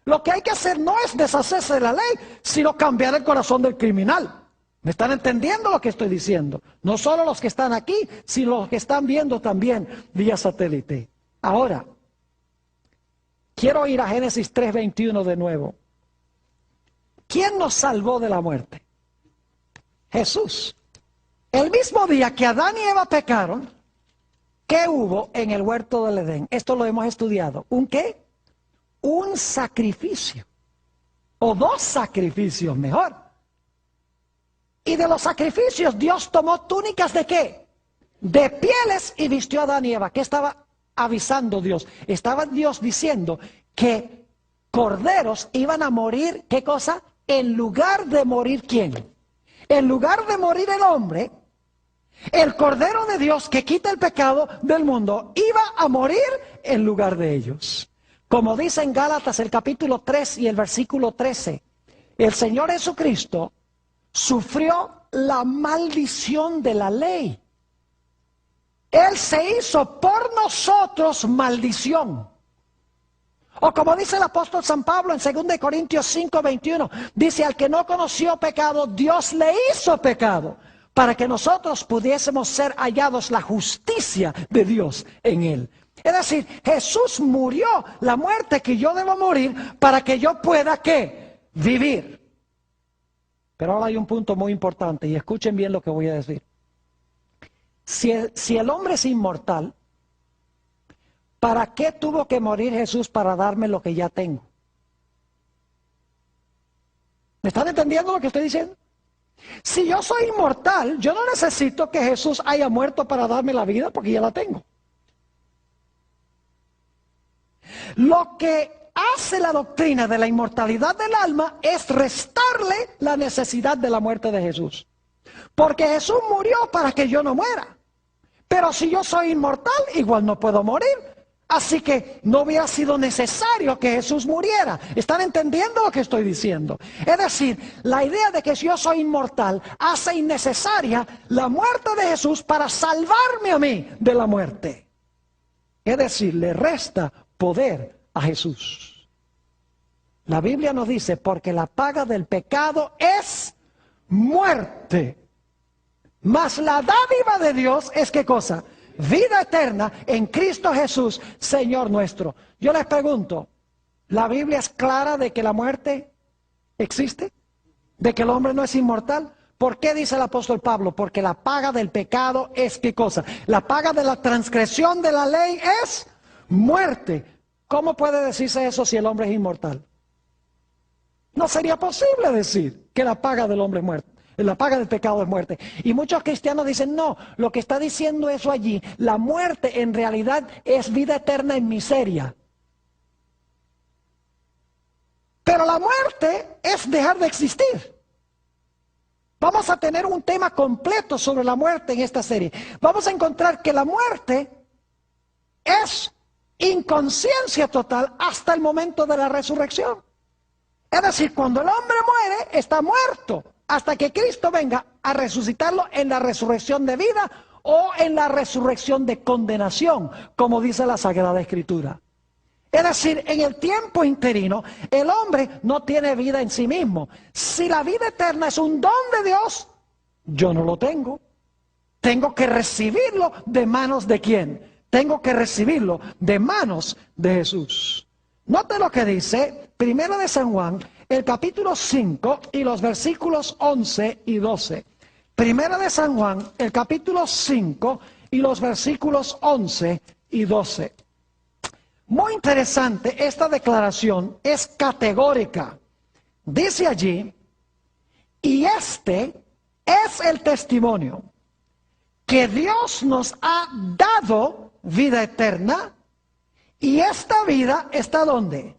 Lo que hay que hacer no es deshacerse de la ley, sino cambiar el corazón del criminal. ¿Me están entendiendo lo que estoy diciendo? No solo los que están aquí, sino los que están viendo también vía satélite. Ahora, quiero ir a Génesis 3:21 de nuevo. ¿Quién nos salvó de la muerte? Jesús. El mismo día que Adán y Eva pecaron, ¿qué hubo en el huerto del Edén? Esto lo hemos estudiado. ¿Un qué? Un sacrificio. O dos sacrificios, mejor. Y de los sacrificios Dios tomó túnicas ¿de qué? De pieles y vistió a Adán y Eva. ¿Qué estaba avisando Dios? Estaba Dios diciendo que corderos iban a morir, ¿qué cosa? En lugar de morir ¿quién? En lugar de morir el hombre, el Cordero de Dios que quita el pecado del mundo iba a morir en lugar de ellos. Como dice en Gálatas el capítulo 3 y el versículo 13, el Señor Jesucristo sufrió la maldición de la ley. Él se hizo por nosotros maldición. O como dice el apóstol San Pablo en 2 Corintios 5:21, dice, al que no conoció pecado, Dios le hizo pecado, para que nosotros pudiésemos ser hallados la justicia de Dios en él. Es decir, Jesús murió la muerte que yo debo morir para que yo pueda, ¿qué? Vivir. Pero ahora hay un punto muy importante y escuchen bien lo que voy a decir. Si el hombre es inmortal, ¿para qué tuvo que morir Jesús para darme lo que ya tengo? ¿Me están entendiendo lo que estoy diciendo? Si yo soy inmortal, yo no necesito que Jesús haya muerto para darme la vida porque ya la tengo. Lo que hace la doctrina de la inmortalidad del alma es restarle la necesidad de la muerte de Jesús. Porque Jesús murió para que yo no muera. Pero si yo soy inmortal, igual no puedo morir. Así que no hubiera sido necesario que Jesús muriera. ¿Están entendiendo lo que estoy diciendo? Es decir, la idea de que si yo soy inmortal hace innecesaria la muerte de Jesús para salvarme a mí de la muerte. Es decir, le resta poder a Jesús. La Biblia nos dice, porque la paga del pecado es muerte. Mas la dádiva de Dios es ¿qué cosa? Vida eterna en Cristo Jesús, Señor nuestro. Yo les pregunto, ¿la Biblia es clara de que la muerte existe? ¿De que el hombre no es inmortal? ¿Por qué dice el apóstol Pablo? Porque la paga del pecado es ¿qué cosa? La paga de la transgresión de la ley es muerte. ¿Cómo puede decirse eso si el hombre es inmortal? No sería posible decir que la paga del hombre es muerte. La paga del pecado es muerte. Y muchos cristianos dicen, no, lo que está diciendo eso allí, la muerte en realidad es vida eterna en miseria. Pero la muerte es dejar de existir. Vamos a tener un tema completo sobre la muerte en esta serie. Vamos a encontrar que la muerte es inconsciencia total hasta el momento de la resurrección. Es decir, cuando el hombre muere, está muerto. Hasta que Cristo venga a resucitarlo en la resurrección de vida o en la resurrección de condenación, como dice la Sagrada Escritura. Es decir, en el tiempo interino, el hombre no tiene vida en sí mismo. Si la vida eterna es un don de Dios, yo no lo tengo. Tengo que recibirlo de manos de ¿quién? Tengo que recibirlo de manos de Jesús. Note lo que dice, 1 de San Juan, el capítulo 5 y los versículos 11 y 12. 1 de San Juan, el capítulo 5 y los versículos 11 y 12. Muy interesante, esta declaración es categórica. Dice allí, y este es el testimonio, que Dios nos ha dado vida eterna, y esta vida está ¿dónde?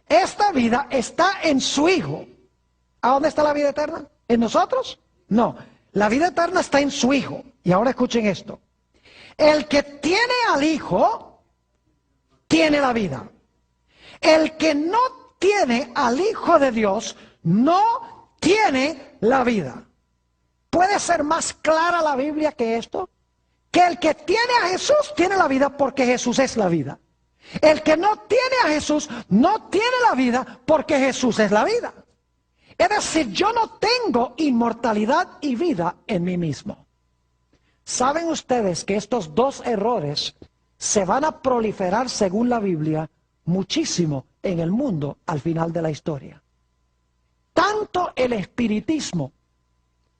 Esta vida está en su Hijo. ¿A dónde está la vida eterna? ¿En nosotros? No, la vida eterna está en su Hijo. Y ahora escuchen esto. El que tiene al Hijo, tiene la vida. El que no tiene al Hijo de Dios, no tiene la vida. ¿Puede ser más clara la Biblia que esto? Que el que tiene a Jesús tiene la vida porque Jesús es la vida. El que no tiene a Jesús no tiene la vida porque Jesús es la vida. Es decir, yo no tengo inmortalidad y vida en mí mismo. ¿Saben ustedes que estos dos errores se van a proliferar, según la Biblia, muchísimo en el mundo al final de la historia? Tanto el espiritismo,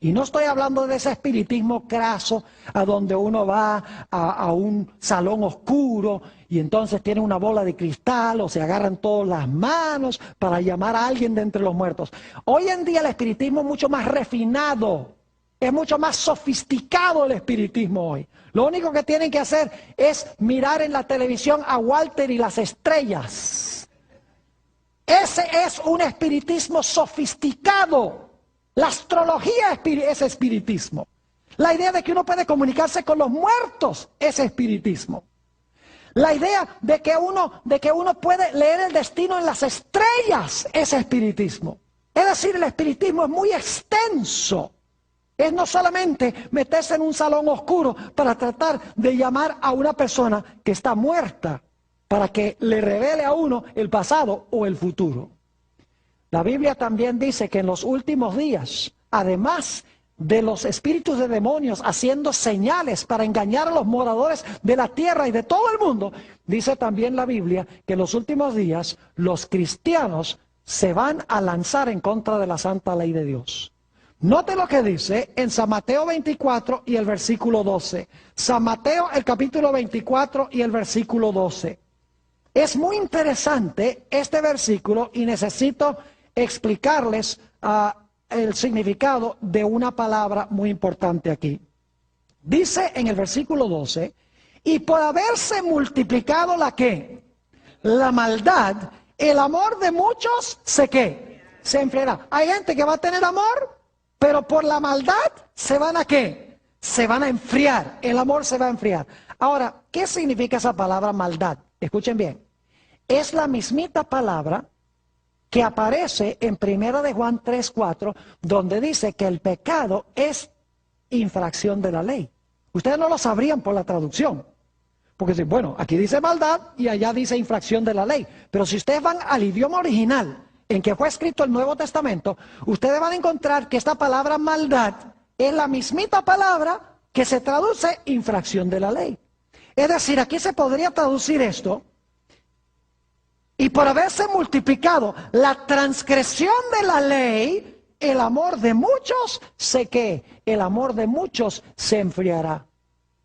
y no estoy hablando de ese espiritismo craso a donde uno va a un salón oscuro y entonces tiene una bola de cristal o se agarran todas las manos para llamar a alguien de entre los muertos. Hoy en día el espiritismo es mucho más refinado, es mucho más sofisticado el espiritismo hoy. Lo único que tienen que hacer es mirar en la televisión a Walter y las estrellas. Ese es un espiritismo sofisticado. La astrología es espiritismo. La idea de que uno puede comunicarse con los muertos es espiritismo. La idea de que uno puede leer el destino en las estrellas es espiritismo. Es decir, el espiritismo es muy extenso. Es no solamente meterse en un salón oscuro para tratar de llamar a una persona que está muerta para que le revele a uno el pasado o el futuro. La Biblia también dice que en los últimos días, además de los espíritus de demonios haciendo señales para engañar a los moradores de la tierra y de todo el mundo, dice también la Biblia que en los últimos días los cristianos se van a lanzar en contra de la santa ley de Dios. Note lo que dice en San Mateo 24 y el versículo 12. San Mateo, el capítulo 24 y el versículo 12. Es muy interesante este versículo y necesito explicarles el significado de una palabra muy importante aquí. Dice en el versículo 12, y por haberse multiplicado la ¿qué? La maldad, el amor de muchos ¿qué? Se enfriará. Hay gente que va a tener amor, pero por la maldad se van a ¿qué? Se van a enfriar. El amor se va a enfriar. Ahora, ¿qué significa esa palabra maldad? Escuchen bien. Es la mismita palabra que aparece en 1 de Juan 3:4, donde dice que el pecado es infracción de la ley. Ustedes no lo sabrían por la traducción. Porque dicen, bueno, aquí dice maldad y allá dice infracción de la ley. Pero si ustedes van al idioma original en que fue escrito el Nuevo Testamento, ustedes van a encontrar que esta palabra maldad es la mismita palabra que se traduce infracción de la ley. Es decir, aquí se podría traducir esto: y por haberse multiplicado la transgresión de la ley, el amor de muchos el amor de muchos se enfriará.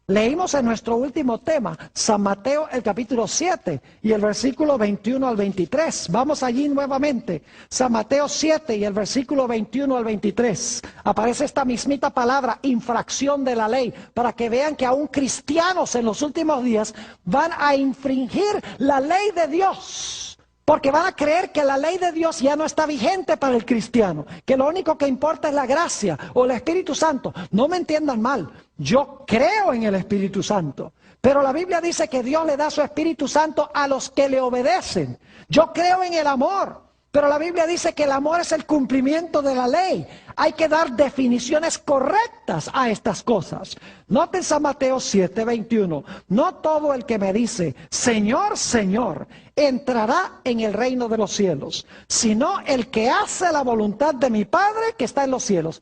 Leímos en nuestro último tema, San Mateo, el capítulo 7 y el versículo 21 al 23. Vamos allí nuevamente. San Mateo 7 y el versículo 21 al 23. Aparece esta mismita palabra, infracción de la ley, para que vean que aún cristianos en los últimos días van a infringir la ley de Dios. Porque van a creer que la ley de Dios ya no está vigente para el cristiano, que lo único que importa es la gracia o el Espíritu Santo. No me entiendan mal, yo creo en el Espíritu Santo, pero la Biblia dice que Dios le da su Espíritu Santo a los que le obedecen. Yo creo en el amor, pero la Biblia dice que el amor es el cumplimiento de la ley. Hay que dar definiciones correctas a estas cosas. Noten San Mateo 7:21. No todo el que me dice, Señor, Señor, entrará en el reino de los cielos, sino el que hace la voluntad de mi Padre que está en los cielos.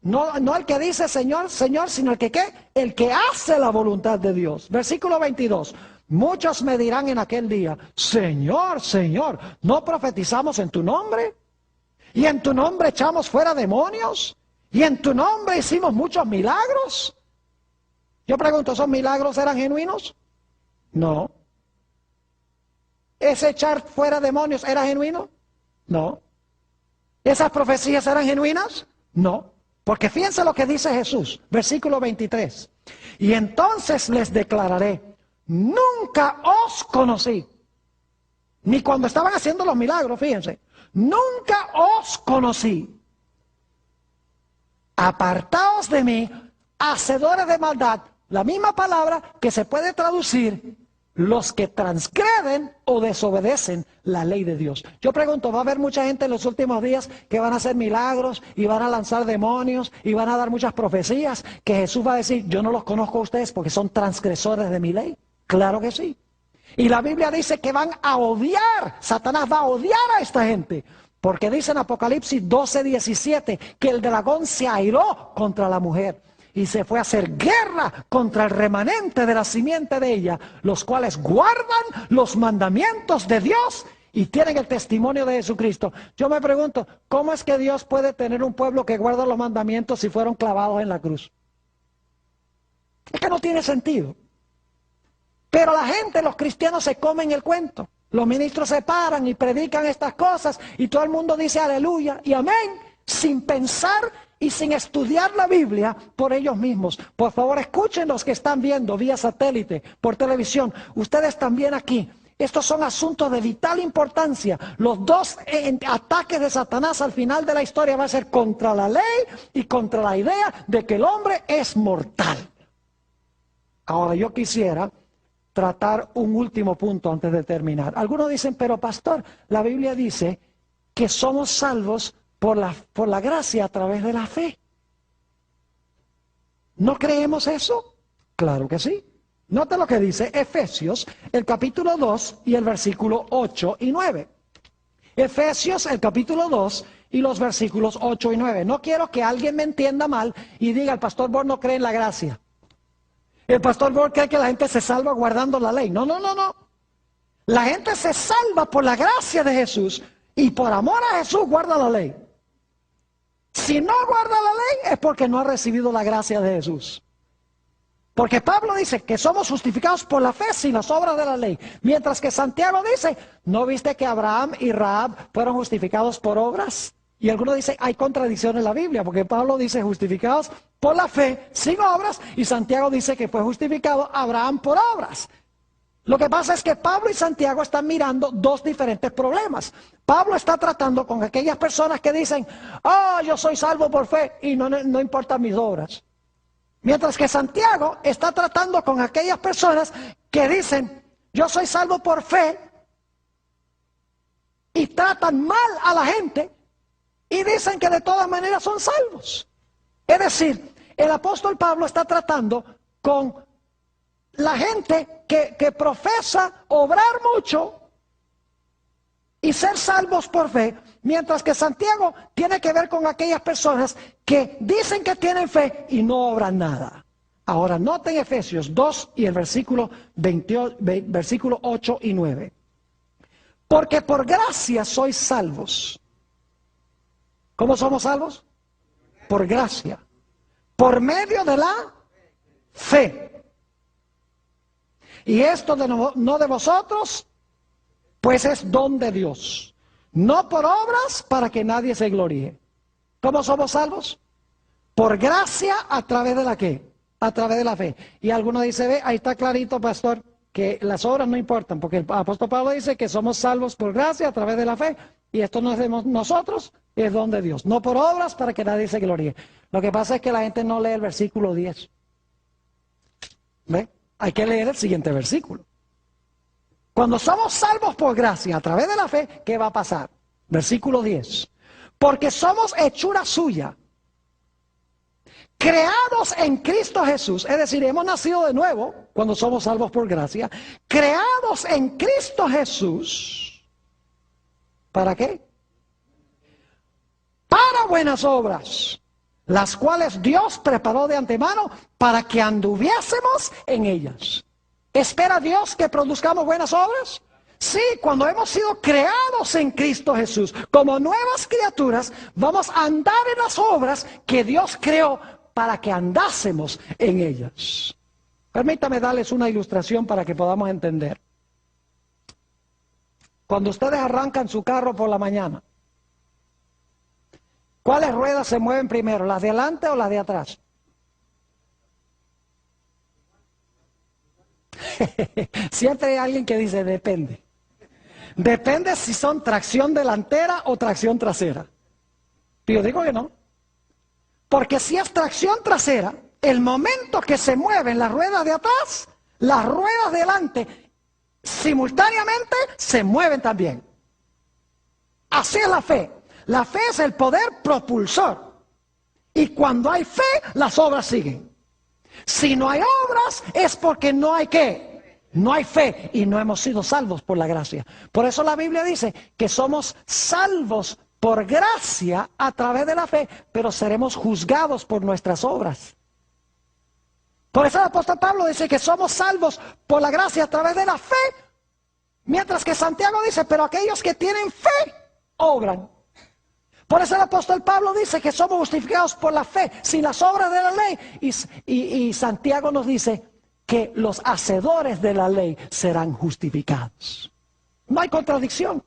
No el que dice Señor, Señor, sino el que ¿qué? El que hace la voluntad de Dios. Versículo 22. Muchos me dirán en aquel día, Señor, Señor, ¿no profetizamos en tu nombre? ¿Y en tu nombre echamos fuera demonios? ¿Y en tu nombre hicimos muchos milagros? Yo pregunto, ¿esos milagros eran genuinos? No. ¿Ese echar fuera demonios era genuino? No. ¿Esas profecías eran genuinas? No. Porque fíjense lo que dice Jesús, versículo 23. Y entonces les declararé, nunca os conocí. Ni cuando estaban haciendo los milagros, fíjense. Nunca os conocí. Apartaos de mí, hacedores de maldad. La misma palabra que se puede traducir los que transgreden o desobedecen la ley de Dios. Yo pregunto, ¿va a haber mucha gente en los últimos días que van a hacer milagros y van a lanzar demonios y van a dar muchas profecías que Jesús va a decir, yo no los conozco a ustedes porque son transgresores de mi ley? Claro que sí. Y la Biblia dice que van a odiar, Satanás va a odiar a esta gente, porque dice en Apocalipsis 12:17 que el dragón se airó contra la mujer y se fue a hacer guerra contra el remanente de la simiente de ella, los cuales guardan los mandamientos de Dios y tienen el testimonio de Jesucristo. Yo me pregunto, ¿cómo es que Dios puede tener un pueblo que guarda los mandamientos si fueron clavados en la cruz? Es que no tiene sentido. Pero la gente, los cristianos, se comen el cuento. Los ministros se paran y predican estas cosas y todo el mundo dice aleluya y amén, sin pensar y sin estudiar la Biblia por ellos mismos. Por favor, escuchen los que están viendo vía satélite, por televisión. Ustedes también aquí. Estos son asuntos de vital importancia. Los dos ataques de Satanás al final de la historia va a ser contra la ley y contra la idea de que el hombre es mortal. Ahora yo quisiera tratar un último punto antes de terminar. Algunos dicen, pero pastor, la Biblia dice que somos salvos por la gracia a través de la fe. ¿No creemos eso? Claro que sí. Note lo que dice Efesios, el capítulo 2 y el versículo 8 y 9. Efesios, el capítulo 2 y los versículos 8 y 9. No quiero que alguien me entienda mal y diga, el pastor Born no cree en la gracia. El pastor Born cree que la gente se salva guardando la ley. No, no, no, no. La gente se salva por la gracia de Jesús y por amor a Jesús guarda la ley. Si no guarda la ley es porque no ha recibido la gracia de Jesús. Porque Pablo dice que somos justificados por la fe sin las obras de la ley. Mientras que Santiago dice, ¿no viste que Abraham y Rahab fueron justificados por obras? Y algunos dicen, hay contradicción en la Biblia, porque Pablo dice justificados por la fe sin obras, y Santiago dice que fue justificado Abraham por obras. Lo que pasa es que Pablo y Santiago están mirando dos diferentes problemas. Pablo está tratando con aquellas personas que dicen, yo soy salvo por fe y no importan mis obras. Mientras que Santiago está tratando con aquellas personas que dicen, yo soy salvo por fe, y tratan mal a la gente, y dicen que de todas maneras son salvos. Es decir, el apóstol Pablo está tratando con la gente que profesa obrar mucho y ser salvos por fe, mientras que Santiago tiene que ver con aquellas personas que dicen que tienen fe y no obran nada. Ahora, noten Efesios 2 y el versículo 8 y 9. Porque por gracia sois salvos. ¿Cómo somos salvos? Por gracia. Por medio de la fe. Y esto no de vosotros, pues es don de Dios. No por obras para que nadie se gloríe. ¿Cómo somos salvos? Por gracia a través de la ¿qué? A través de la fe. Y alguno dice, ve, ahí está clarito, pastor, que las obras no importan, porque el apóstol Pablo dice que somos salvos por gracia a través de la fe. Y esto no es de nosotros, es don de Dios. No por obras para que nadie se gloríe. Lo que pasa es que la gente no lee el versículo 10. ¿Ve? Hay que leer el siguiente versículo. Cuando somos salvos por gracia a través de la fe, ¿qué va a pasar? Versículo 10. Porque somos hechura suya, creados en Cristo Jesús, es decir, hemos nacido de nuevo cuando somos salvos por gracia, creados en Cristo Jesús. ¿Para qué? Para buenas obras, las cuales Dios preparó de antemano para que anduviésemos en ellas. ¿Espera Dios que produzcamos buenas obras? Sí, cuando hemos sido creados en Cristo Jesús, como nuevas criaturas, vamos a andar en las obras que Dios creó para que andásemos en ellas. Permítame darles una ilustración para que podamos entender. Cuando ustedes arrancan su carro por la mañana, ¿cuáles ruedas se mueven primero, las de adelante o las de atrás? Siempre hay alguien que dice, depende. Depende si son tracción delantera o tracción trasera. Yo digo que no. Porque si es tracción trasera, el momento que se mueven las ruedas de atrás, las ruedas de delante simultáneamente se mueven también. Así es la fe. La fe es el poder propulsor. Y cuando hay fe, las obras siguen. Si no hay obras, es porque no hay ¿qué? No hay fe y no hemos sido salvos por la gracia. Por eso la Biblia dice que somos salvos por gracia a través de la fe, pero seremos juzgados por nuestras obras. Por eso el apóstol Pablo dice que somos salvos por la gracia a través de la fe, mientras que Santiago dice, pero aquellos que tienen fe, obran. Por eso el apóstol Pablo dice que somos justificados por la fe, sin las obras de la ley. Y Santiago nos dice que los hacedores de la ley serán justificados. No hay contradicción.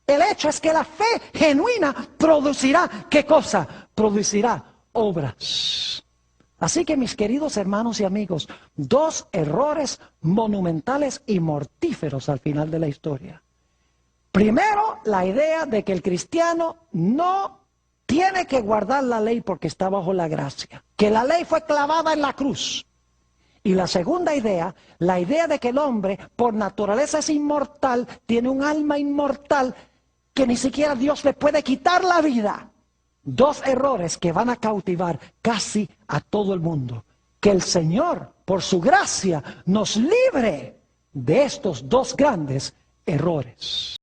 El hecho es que la fe genuina producirá, ¿qué cosa? Producirá obras. Así que mis queridos hermanos y amigos, dos errores monumentales y mortíferos al final de la historia. Primero, la idea de que el cristiano no tiene que guardar la ley porque está bajo la gracia. Que la ley fue clavada en la cruz. Y la segunda idea, la idea de que el hombre por naturaleza es inmortal, tiene un alma inmortal, que ni siquiera Dios le puede quitar la vida. Dos errores que van a cautivar casi a todo el mundo. Que el Señor, por su gracia, nos libre de estos dos grandes errores.